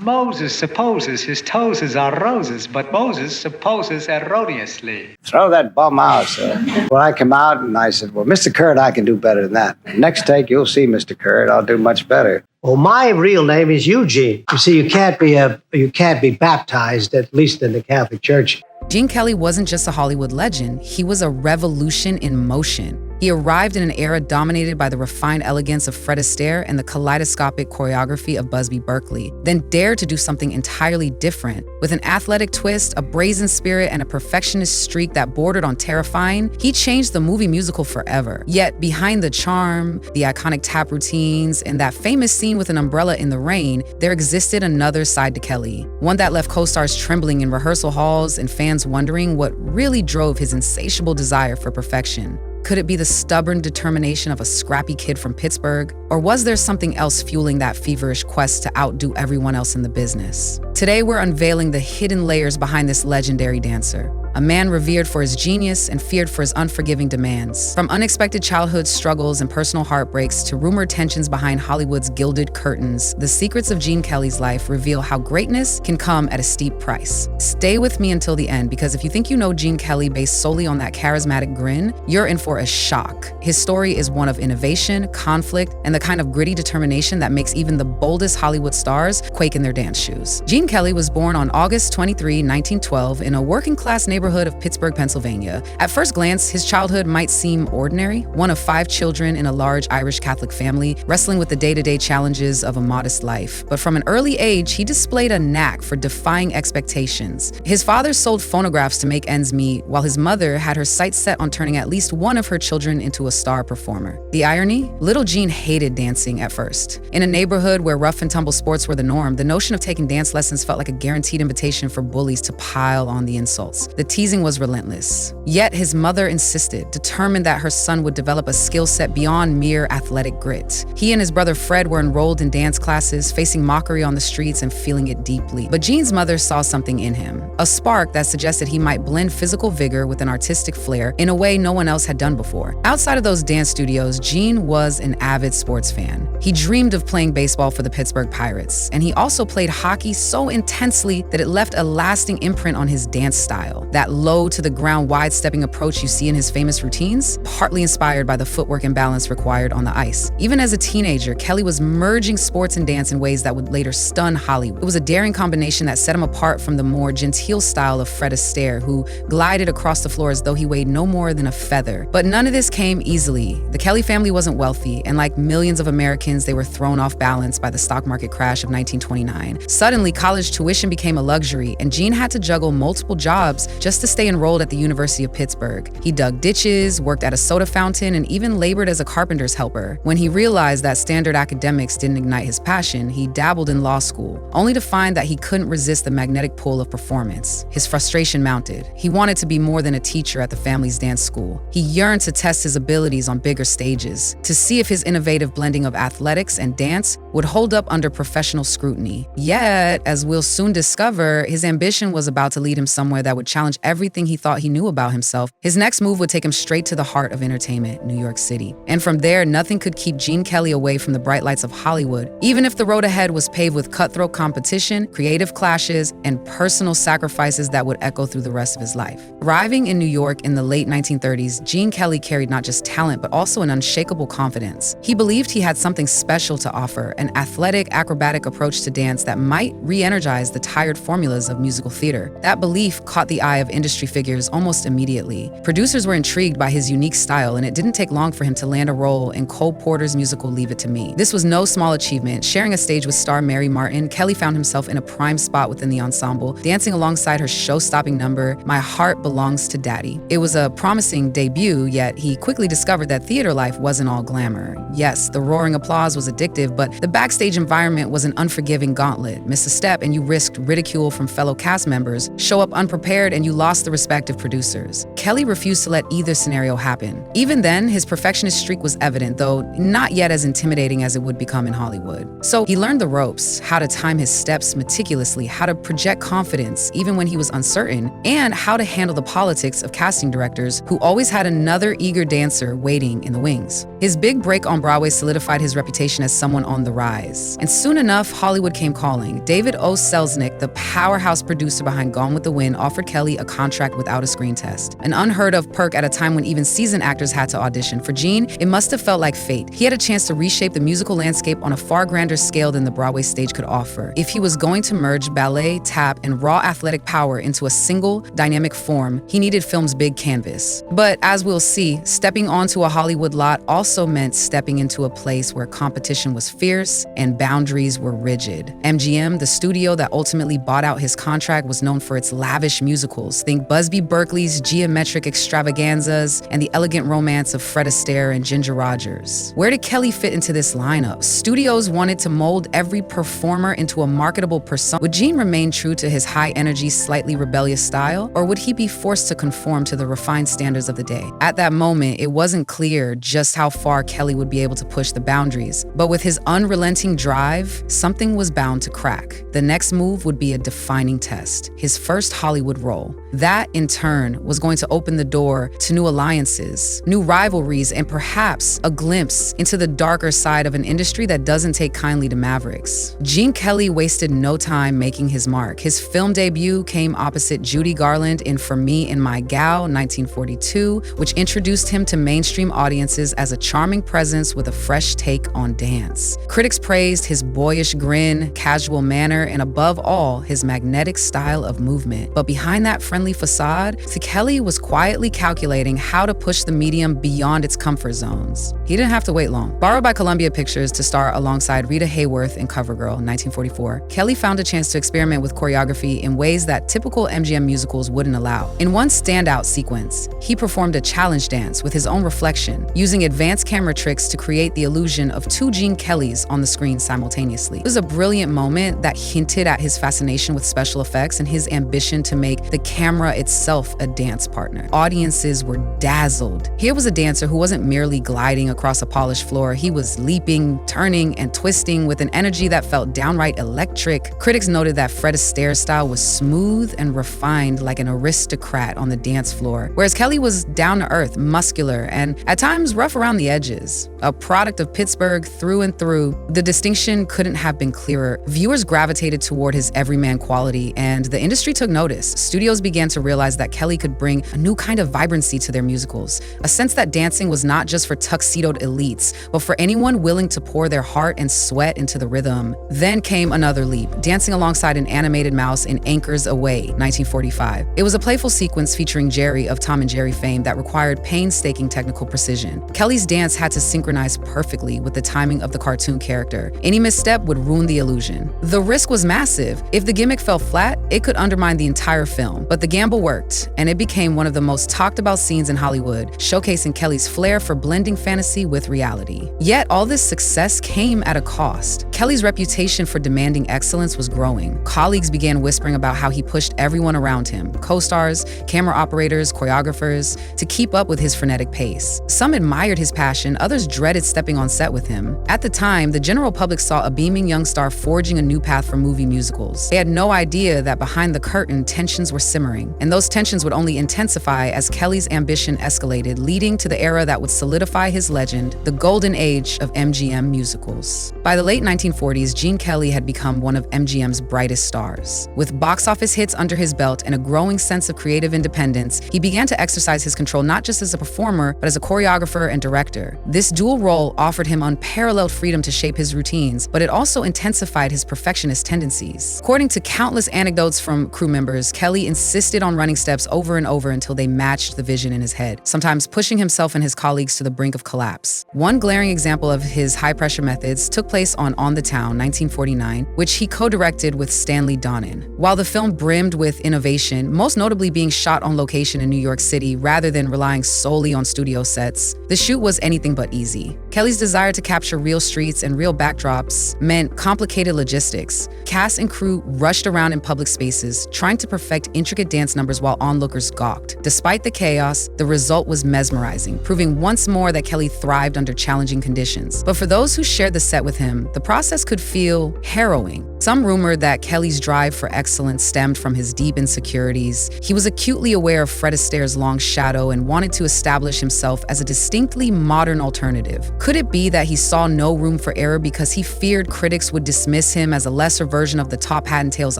Moses supposes his toes are roses, but Moses supposes erroneously. Throw that bum out, sir. Well, I came out and I said, well, Mr. Curd, I can do better than that. Next take, you'll see, Mr. Curd, I'll do much better. Well, my real name is Eugene. You see, you can't be baptized, at least in the Catholic Church. Gene Kelly wasn't just a Hollywood legend, he was a revolution in motion. He arrived in an era dominated by the refined elegance of Fred Astaire and the kaleidoscopic choreography of Busby Berkeley, then dared to do something entirely different. With an athletic twist, a brazen spirit, and a perfectionist streak that bordered on terrifying, he changed the movie musical forever. Yet behind the charm, the iconic tap routines, and that famous scene with an umbrella in the rain, there existed another side to Kelly, one that left co-stars trembling in rehearsal halls and fans wondering what really drove his insatiable desire for perfection. Could it be the stubborn determination of a scrappy kid from Pittsburgh? Or was there something else fueling that feverish quest to outdo everyone else in the business? Today, we're unveiling the hidden layers behind this legendary dancer. A man revered for his genius and feared for his unforgiving demands. From unexpected childhood struggles and personal heartbreaks to rumored tensions behind Hollywood's gilded curtains, the secrets of Gene Kelly's life reveal how greatness can come at a steep price. Stay with me until the end, because if you think you know Gene Kelly based solely on that charismatic grin, you're in for a shock. His story is one of innovation, conflict, and the kind of gritty determination that makes even the boldest Hollywood stars quake in their dance shoes. Gene Kelly was born on August 23, 1912, in a working-class neighborhood of Pittsburgh, Pennsylvania. At first glance, his childhood might seem ordinary, one of 5 children in a large Irish Catholic family, wrestling with the day-to-day challenges of a modest life. But from an early age, he displayed a knack for defying expectations. His father sold phonographs to make ends meet, while his mother had her sights set on turning at least one of her children into a star performer. The irony? Little Gene hated dancing at first. In a neighborhood where rough and tumble sports were the norm, the notion of taking dance lessons felt like a guaranteed invitation for bullies to pile on the insults. The teasing was relentless. Yet his mother insisted, determined that her son would develop a skill set beyond mere athletic grit. He and his brother Fred were enrolled in dance classes, facing mockery on the streets and feeling it deeply. But Gene's mother saw something in him, a spark that suggested he might blend physical vigor with an artistic flair in a way no one else had done before. Outside of those dance studios, Gene was an avid sports fan. He dreamed of playing baseball for the Pittsburgh Pirates, and he also played hockey so intensely that it left a lasting imprint on his dance style. That low-to-the-ground wide-stepping approach you see in his famous routines, partly inspired by the footwork and balance required on the ice. Even as a teenager, Kelly was merging sports and dance in ways that would later stun Hollywood. It was a daring combination that set him apart from the more genteel style of Fred Astaire, who glided across the floor as though he weighed no more than a feather. But none of this came easily. The Kelly family wasn't wealthy, and like millions of Americans, they were thrown off balance by the stock market crash of 1929. Suddenly, college tuition became a luxury, and Gene had to juggle multiple jobs just to stay enrolled at the University of Pittsburgh. He dug ditches, worked at a soda fountain, and even labored as a carpenter's helper. When he realized that standard academics didn't ignite his passion, he dabbled in law school, only to find that he couldn't resist the magnetic pull of performance. His frustration mounted. He wanted to be more than a teacher at the family's dance school. He yearned to test his abilities on bigger stages, to see if his innovative blending of athletics and dance would hold up under professional scrutiny. Yet, as we'll soon discover, his ambition was about to lead him somewhere that would challenge everything he thought he knew about himself. His next move would take him straight to the heart of entertainment, New York City. And from there, nothing could keep Gene Kelly away from the bright lights of Hollywood, even if the road ahead was paved with cutthroat competition, creative clashes, and personal sacrifices that would echo through the rest of his life. Arriving in New York in the late 1930s, Gene Kelly carried not just talent, but also an unshakable confidence. He believed he had something special to offer, an athletic, acrobatic approach to dance that might re-energize the tired formulas of musical theater. That belief caught the eye of industry figures almost immediately. Producers were intrigued by his unique style, and it didn't take long for him to land a role in Cole Porter's musical Leave It to Me. This was no small achievement. Sharing a stage with star Mary Martin, Kelly found himself in a prime spot within the ensemble, dancing alongside her show-stopping number, My Heart Belongs to Daddy. It was a promising debut, yet he quickly discovered that theater life wasn't all glamour. Yes, the roaring applause was addictive, but the backstage environment was an unforgiving gauntlet. Miss a step and you risked ridicule from fellow cast members. Show up unprepared and you you lost the respect of producers. Kelly refused to let either scenario happen. Even then, his perfectionist streak was evident, though not yet as intimidating as it would become in Hollywood. So he learned the ropes, how to time his steps meticulously, how to project confidence even when he was uncertain, and how to handle the politics of casting directors who always had another eager dancer waiting in the wings. His big break on Broadway solidified his reputation as someone on the rise. And soon enough, Hollywood came calling. David O. Selznick, the powerhouse producer behind Gone with the Wind, offered Kelly a contract without a screen test. An unheard of perk at a time when even seasoned actors had to audition. For Gene, it must have felt like fate. He had a chance to reshape the musical landscape on a far grander scale than the Broadway stage could offer. If he was going to merge ballet, tap, and raw athletic power into a single, dynamic form, he needed film's big canvas. But as we'll see, stepping onto a Hollywood lot also meant stepping into a place where competition was fierce and boundaries were rigid. MGM, the studio that ultimately bought out his contract, was known for its lavish musicals. Think Busby Berkeley's geometric extravaganzas and the elegant romance of Fred Astaire and Ginger Rogers. Where did Kelly fit into this lineup? Studios wanted to mold every performer into a marketable persona. Would Gene remain true to his high-energy, slightly rebellious style, or would he be forced to conform to the refined standards of the day? At that moment, it wasn't clear just how far Kelly would be able to push the boundaries, but with his unrelenting drive, something was bound to crack. The next move would be a defining test, his first Hollywood role. That, in turn, was going to open the door to new alliances, new rivalries, and perhaps a glimpse into the darker side of an industry that doesn't take kindly to mavericks. Gene Kelly wasted no time making his mark. His film debut came opposite Judy Garland in For Me and My Gal, 1942, which introduced him to mainstream audiences as a charming presence with a fresh take on dance. Critics praised his boyish grin, casual manner, and above all, his magnetic style of movement. But behind that friendly facade, Kelly was quietly calculating how to push the medium beyond its comfort zones. He didn't have to wait long. Borrowed by Columbia Pictures to star alongside Rita Hayworth in CoverGirl, 1944, Kelly found a chance to experiment with choreography in ways that typical MGM musicals wouldn't allow. In one standout sequence, he performed a challenge dance with his own reflection, using advanced camera tricks to create the illusion of two Gene Kellys on the screen simultaneously. It was a brilliant moment that hinted at his fascination with special effects and his ambition to make the camera itself a dance partner. Audiences were dazzled. Here was a dancer who wasn't merely gliding across a polished floor. He was leaping, turning, and twisting with an energy that felt downright electric. Critics noted that Fred Astaire's style was smooth and refined like an aristocrat on the dance floor, whereas Kelly was down-to-earth, muscular, and at times rough around the edges. A product of Pittsburgh through and through, the distinction couldn't have been clearer. Viewers gravitated toward his everyman quality, and the industry took notice. Studios began to realize that Kelly could bring a new kind of vibrancy to their musicals, a sense that dancing was not just for tuxedoed elites, but for anyone willing to pour their heart and sweat into the rhythm. Then came another leap, dancing alongside an animated mouse in Anchors Away, 1945. It was a playful sequence featuring Jerry of Tom and Jerry fame that required painstaking technical precision. Kelly's dance had to synchronize perfectly with the timing of the cartoon character. Any misstep would ruin the illusion. The risk was massive. If the gimmick fell flat, it could undermine the entire film. But the gamble worked, and it became one of the most talked about scenes in Hollywood, showcasing Kelly's flair for blending fantasy with reality. Yet all this success came at a cost. Kelly's reputation for demanding excellence was growing. Colleagues began whispering about how he pushed everyone around him, co-stars, camera operators, choreographers, to keep up with his frenetic pace. Some admired his passion, others dreaded stepping on set with him. At the time, the general public saw a beaming young star forging a new path for movie musicals. They had no idea that behind the curtain, tensions were simmering, and those tensions would only intensify as Kelly's ambition escalated, leading to the era that would solidify his legend, the golden age of MGM musicals. By the late 1940s, Gene Kelly had become one of MGM's brightest stars. With box office hits under his belt and a growing sense of creative independence, he began to exercise his control not just as a performer, but as a choreographer and director. This dual role offered him unparalleled freedom to shape his routines, but it also intensified his perfectionist tendencies. According to countless anecdotes from crew members, Kelly insisted on running steps over and over until they matched the vision in his head, sometimes pushing himself and his colleagues to the brink of collapse. One glaring example of his high-pressure methods took place on the Town, 1949, which he co-directed with Stanley Donen. While the film brimmed with innovation, most notably being shot on location in New York City rather than relying solely on studio sets, the shoot was anything but easy. Kelly's desire to capture real streets and real backdrops meant complicated logistics. Cast and crew rushed around in public spaces, trying to perfect intricate dance numbers while onlookers gawked. Despite the chaos, the result was mesmerizing, proving once more that Kelly thrived under challenging conditions. But for those who shared the set with him, the process could feel harrowing. Some rumored that Kelly's drive for excellence stemmed from his deep insecurities. He was acutely aware of Fred Astaire's long shadow and wanted to establish himself as a distinctly modern alternative. Could it be that he saw no room for error because he feared critics would dismiss him as a lesser version of the top hat and tails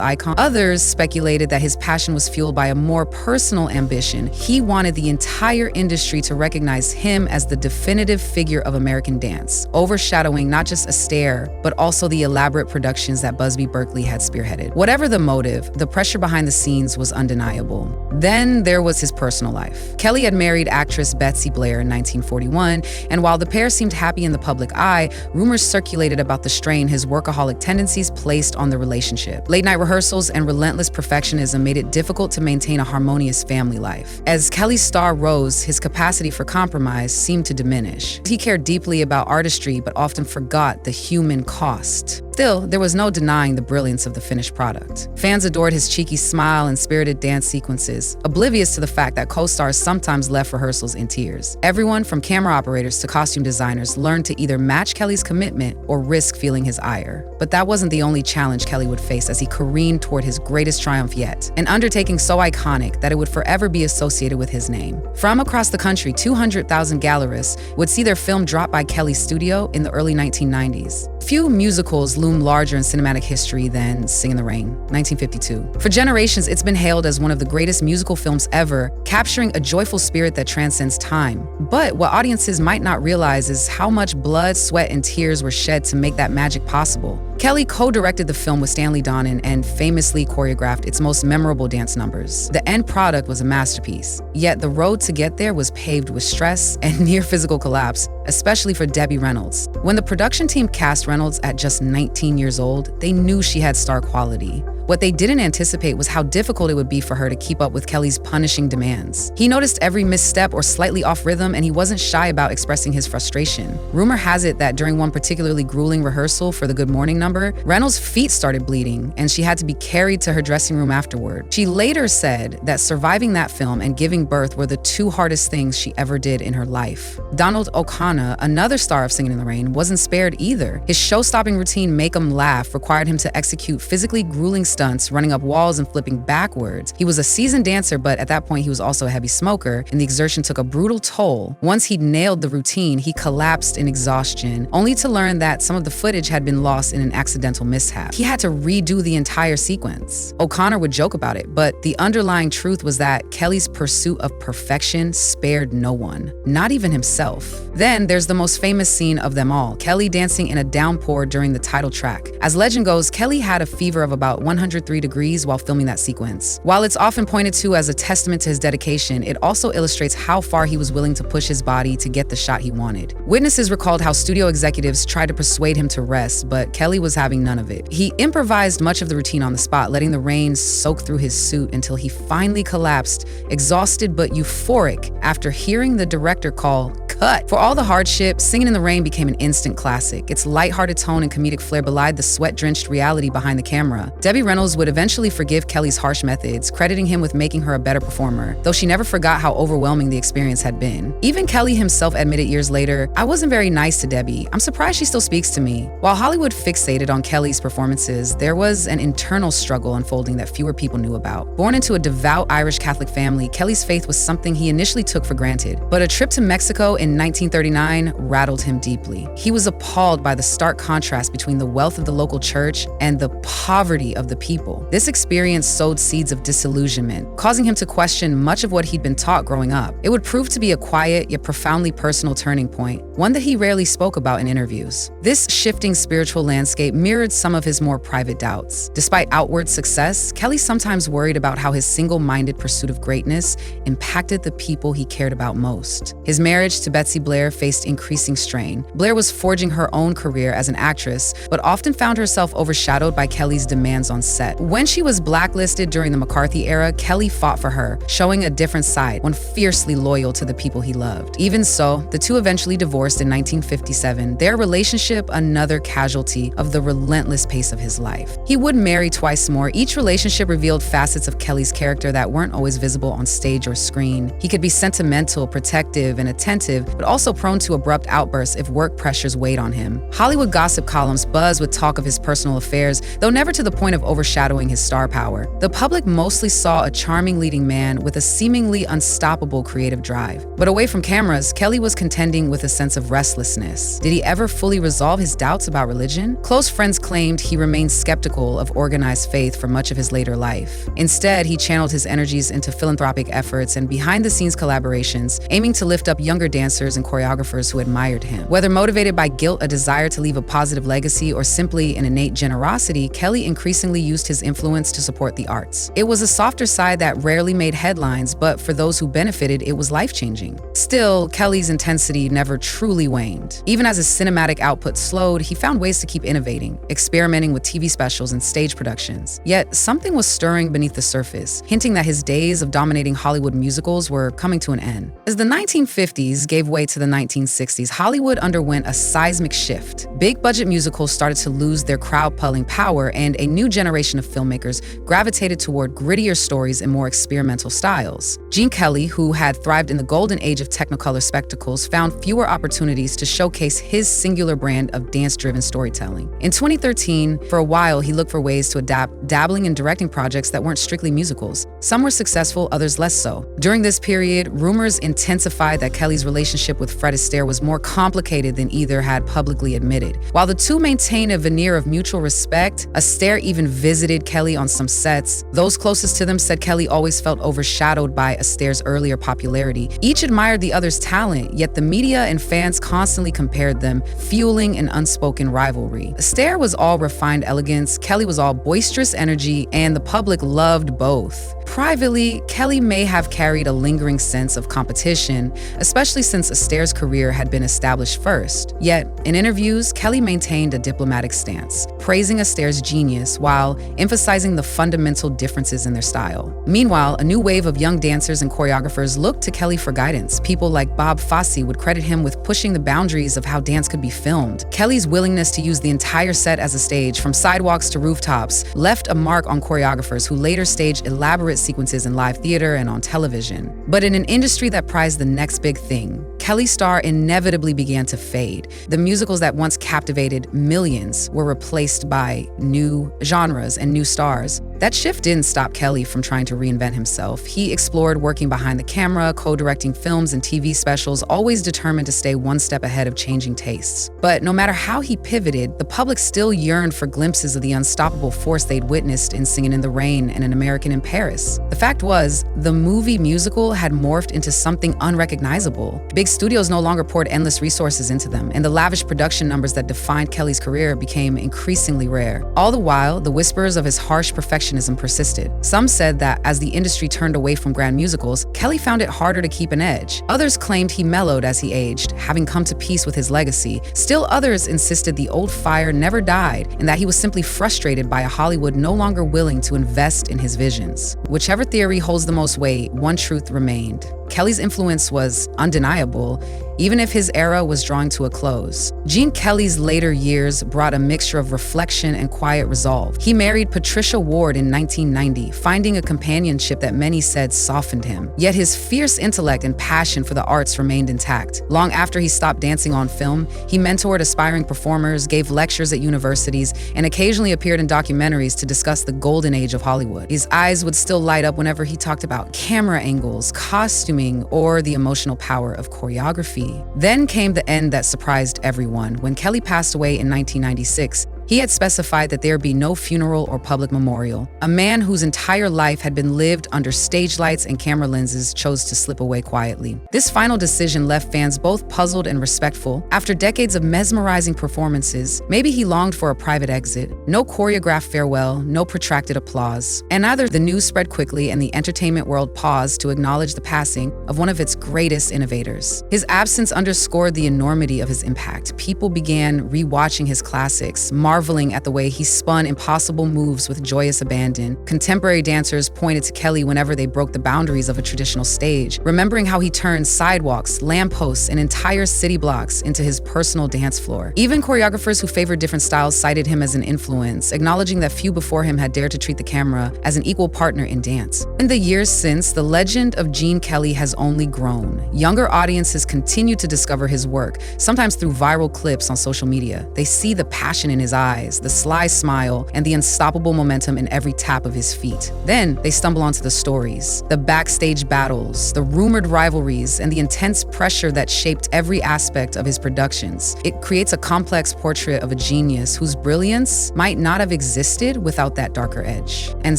icon? Others speculated that his passion was fueled by a more personal ambition. He wanted the entire industry to recognize him as the definitive figure of American dance, overshadowing not just Astaire, but also the elaborate productions that Busby Berkeley had spearheaded. Whatever the motive, the pressure behind the scenes was undeniable. Then there was his personal life. Kelly had married actress Betsy Blair in 1941, and while the pair seemed happy in the public eye, rumors circulated about the strain his workaholic tendencies placed on the relationship. Late-night rehearsals and relentless perfectionism made it difficult to maintain a harmonious family life. As Kelly's star rose, his capacity for compromise seemed to diminish. He cared deeply about artistry, but often forgot the human cost. Still, there was no denying the brilliance of the finished product. Fans adored his cheeky smile and spirited dance sequences, oblivious to the fact that co-stars sometimes left rehearsals in tears. Everyone from camera operators to costume designers learned to either match Kelly's commitment or risk feeling his ire. But that wasn't the only challenge Kelly would face as he careened toward his greatest triumph yet, an undertaking so iconic that it would forever be associated with his name. From across the country, 200,000 gallerists would see their film drop by Kelly's studio in the early 1990s. Few musicals loom larger in cinematic history than Singin' in the Rain, 1952. For generations, it's been hailed as one of the greatest musical films ever, capturing a joyful spirit that transcends time. But what audiences might not realize is how much blood, sweat, and tears were shed to make that magic possible. Kelly co-directed the film with Stanley Donen and famously choreographed its most memorable dance numbers. The end product was a masterpiece, yet the road to get there was paved with stress and near physical collapse, especially for Debbie Reynolds. When the production team cast Reynolds at just 19 years old, they knew she had star quality. What they didn't anticipate was how difficult it would be for her to keep up with Kelly's punishing demands. He noticed every misstep or slightly off rhythm, and he wasn't shy about expressing his frustration. Rumor has it that during one particularly grueling rehearsal for the Good Morning number, Reynolds' feet started bleeding, and she had to be carried to her dressing room afterward. She later said that surviving that film and giving birth were the two hardest things she ever did in her life. Donald O'Connor, another star of Singin' in the Rain, wasn't spared either. His show-stopping routine, Make 'em Laugh, required him to execute physically grueling stunts, running up walls and flipping backwards. He was a seasoned dancer, but at that point he was also a heavy smoker, and the exertion took a brutal toll. Once he'd nailed the routine, he collapsed in exhaustion, only to learn that some of the footage had been lost in an accidental mishap. He had to redo the entire sequence. O'Connor would joke about it, but the underlying truth was that Kelly's pursuit of perfection spared no one, not even himself. Then there's the most famous scene of them all, Kelly dancing in a downpour during the title track. As legend goes, Kelly had a fever of about 103 degrees while filming that sequence. While it's often pointed to as a testament to his dedication, it also illustrates how far he was willing to push his body to get the shot he wanted. Witnesses recalled how studio executives tried to persuade him to rest, but Kelly was having none of it. He improvised much of the routine on the spot, letting the rain soak through his suit until he finally collapsed, exhausted but euphoric after hearing the director call, "Cut." For all the hardship, Singin' in the Rain became an instant classic. Its lighthearted tone and comedic flair belied the sweat-drenched reality behind the camera. Debbie Reynolds would eventually forgive Kelly's harsh methods, crediting him with making her a better performer, though she never forgot how overwhelming the experience had been. Even Kelly himself admitted years later, "I wasn't very nice to Debbie. I'm surprised she still speaks to me." While Hollywood fixated on Kelly's performances, there was an internal struggle unfolding that fewer people knew about. Born into a devout Irish Catholic family, Kelly's faith was something he initially took for granted. But a trip to Mexico in 1939 rattled him deeply. He was appalled by the stark contrast between the wealth of the local church and the poverty of the people. This experience sowed seeds of disillusionment, causing him to question much of what he'd been taught growing up. It would prove to be a quiet yet profoundly personal turning point, one that he rarely spoke about in interviews. This shifting spiritual landscape mirrored some of his more private doubts. Despite outward success, Kelly sometimes worried about how his single-minded pursuit of greatness impacted the people he cared about most. His marriage to Betsy Blair faced increasing strain. Blair was forging her own career as an actress, but often found herself overshadowed by Kelly's demands on set. When she was blacklisted during the McCarthy era, Kelly fought for her, showing a different side, one fiercely loyal to the people he loved. Even so, the two eventually divorced in 1957, their relationship another casualty of the relentless pace of his life. He would marry twice more. Each relationship revealed facets of Kelly's character that weren't always visible on stage or screen. He could be sentimental, protective, and attentive, but also prone to abrupt outbursts if work pressures weighed on him. Hollywood gossip columns buzzed with talk of his personal affairs, though never to the point of overshadowing his star power. The public mostly saw a charming leading man with a seemingly unstoppable creative drive. But away from cameras, Kelly was contending with a sense of restlessness. Did he ever fully resolve his doubts about religion? Close friends claimed he remained skeptical of organized faith for much of his later life. Instead, he channeled his energies into philanthropic efforts and behind-the-scenes collaborations, aiming to lift up younger dancers and choreographers who admired him. Whether motivated by guilt, a desire to leave a positive legacy, or simply an innate generosity, Kelly increasingly used his influence to support the arts. It was a softer side that rarely made headlines, but for those who benefited, it was life-changing. Still, Kelly's intensity never truly waned. Even as his cinematic output slowed, he found ways to keep innovating, experimenting with TV specials and stage productions. Yet, something was stirring beneath the surface, hinting that his days of dominating Hollywood musicals were coming to an end. As the 1950s gave way to the 1960s, Hollywood underwent a seismic shift. Big-budget musicals started to lose their crowd-pulling power, and a new generation of filmmakers gravitated toward grittier stories and more experimental styles. Gene Kelly, who had thrived in the golden age of Technicolor spectacles, found fewer opportunities to showcase his singular brand of dance-driven storytelling. In 2013, for a while, he looked for ways to adapt, dabbling in directing projects that weren't strictly musicals. Some were successful, others less so. During this period, rumors intensified that Kelly's relationship with Fred Astaire was more complicated than either had publicly admitted. While the two maintained a veneer of mutual respect, Astaire even visited Kelly on some sets. Those closest to them said Kelly always felt overshadowed by Astaire's earlier popularity. Each admired the other's talent, yet the media and fans constantly compared them, fueling an unspoken rivalry. Astaire was all refined elegance, Kelly was all boisterous energy, and the public loved both. Privately, Kelly may have carried a lingering sense of competition, especially since Astaire's career had been established first. Yet, in interviews, Kelly maintained a diplomatic stance, praising Astaire's genius while emphasizing the fundamental differences in their style. Meanwhile, a new wave of young dancers and choreographers looked to Kelly for guidance. People like Bob Fosse would credit him with pushing the boundaries of how dance could be filmed. Kelly's willingness to use the entire set as a stage, from sidewalks to rooftops, left a mark on choreographers who later staged elaborate sequences in live theater and on television. But in an industry that prized the next big thing, Kelly's star inevitably began to fade. The musicals that once captivated millions were replaced by new genres and new stars. That shift didn't stop Kelly from trying to reinvent himself. He explored working behind the camera, co-directing films and TV specials, always determined to stay one step ahead of changing tastes. But no matter how he pivoted, the public still yearned for glimpses of the unstoppable force they'd witnessed in Singin' in the Rain and An American in Paris. The fact was, the movie musical had morphed into something unrecognizable. Big studios no longer poured endless resources into them, and the lavish production numbers that defined Kelly's career became increasingly rare. All the while, the whispers of his harsh perfectionism persisted. Some said that as the industry turned away from grand musicals, Kelly found it harder to keep an edge. Others claimed he mellowed as he aged, having come to peace with his legacy. Still others insisted the old fire never died and that he was simply frustrated by a Hollywood no longer willing to invest in his visions. Whichever theory holds the most weight, one truth remained. Kelly's influence was undeniable, even if his era was drawing to a close. Gene Kelly's later years brought a mixture of reflection and quiet resolve. He married Patricia Ward in 1990, finding a companionship that many said softened him. Yet his fierce intellect and passion for the arts remained intact. Long after he stopped dancing on film, he mentored aspiring performers, gave lectures at universities, and occasionally appeared in documentaries to discuss the golden age of Hollywood. His eyes would still light up whenever he talked about camera angles, costuming, or the emotional power of choreography. Then came the end that surprised everyone. When Kelly passed away in 1996, he He had specified that there be no funeral or public memorial. A man whose entire life had been lived under stage lights and camera lenses chose to slip away quietly. This final decision left fans both puzzled and respectful. After decades of mesmerizing performances, maybe he longed for a private exit. No choreographed farewell, no protracted applause. And neither the news spread quickly and the entertainment world paused to acknowledge the passing of one of its greatest innovators. His absence underscored the enormity of his impact. People began rewatching his classics, marveling at the way he spun impossible moves with joyous abandon. Contemporary dancers pointed to Kelly whenever they broke the boundaries of a traditional stage, remembering how he turned sidewalks, lampposts, and entire city blocks into his personal dance floor. Even choreographers who favored different styles cited him as an influence, acknowledging that few before him had dared to treat the camera as an equal partner in dance. In the years since, the legend of Gene Kelly has only grown. Younger audiences continue to discover his work, sometimes through viral clips on social media. They see the passion in his eyes, the sly smile, and the unstoppable momentum in every tap of his feet. Then they stumble onto the stories, the backstage battles, the rumored rivalries, and the intense pressure that shaped every aspect of his productions. It creates a complex portrait of a genius whose brilliance might not have existed without that darker edge. And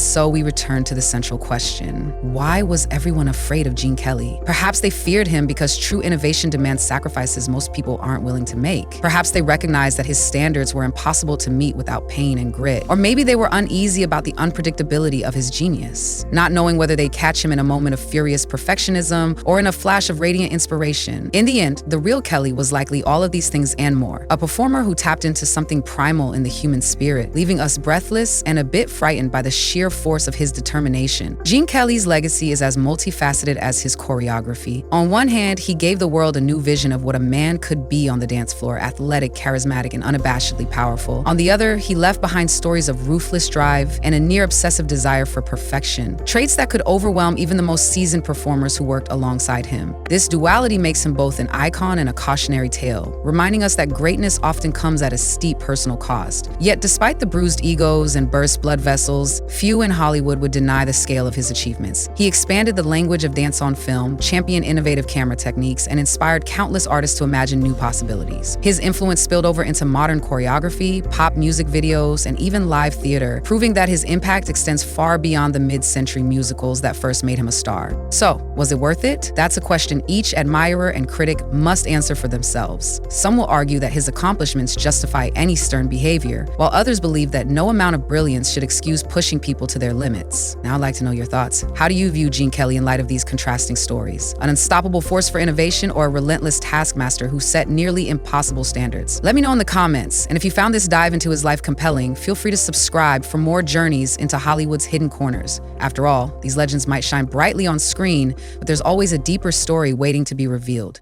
so we return to the central question: why was everyone afraid of Gene Kelly? Perhaps they feared him because true innovation demands sacrifices most people aren't willing to make. Perhaps they recognized that his standards were impossible to meet without pain and grit. Or maybe they were uneasy about the unpredictability of his genius, not knowing whether they'd catch him in a moment of furious perfectionism or in a flash of radiant inspiration. In the end, the real Kelly was likely all of these things and more. A performer who tapped into something primal in the human spirit, leaving us breathless and a bit frightened by the sheer force of his determination. Gene Kelly's legacy is as multifaceted as his choreography. On one hand, he gave the world a new vision of what a man could be on the dance floor: athletic, charismatic, and unabashedly powerful. On the other, he left behind stories of ruthless drive and a near-obsessive desire for perfection, traits that could overwhelm even the most seasoned performers who worked alongside him. This duality makes him both an icon and a cautionary tale, reminding us that greatness often comes at a steep personal cost. Yet despite the bruised egos and burst blood vessels, few in Hollywood would deny the scale of his achievements. He expanded the language of dance on film, championed innovative camera techniques, and inspired countless artists to imagine new possibilities. His influence spilled over into modern choreography, pop music videos, and even live theater, proving that his impact extends far beyond the mid-century musicals that first made him a star. So, was it worth it? That's a question each admirer and critic must answer for themselves. Some will argue that his accomplishments justify any stern behavior, while others believe that no amount of brilliance should excuse pushing people to their limits. Now I'd like to know your thoughts. How do you view Gene Kelly in light of these contrasting stories? An unstoppable force for innovation, or a relentless taskmaster who set nearly impossible standards? Let me know in the comments. And if you found this dive into his life compelling, feel free to subscribe for more journeys into Hollywood's hidden corners. After all, these legends might shine brightly on screen, but there's always a deeper story waiting to be revealed.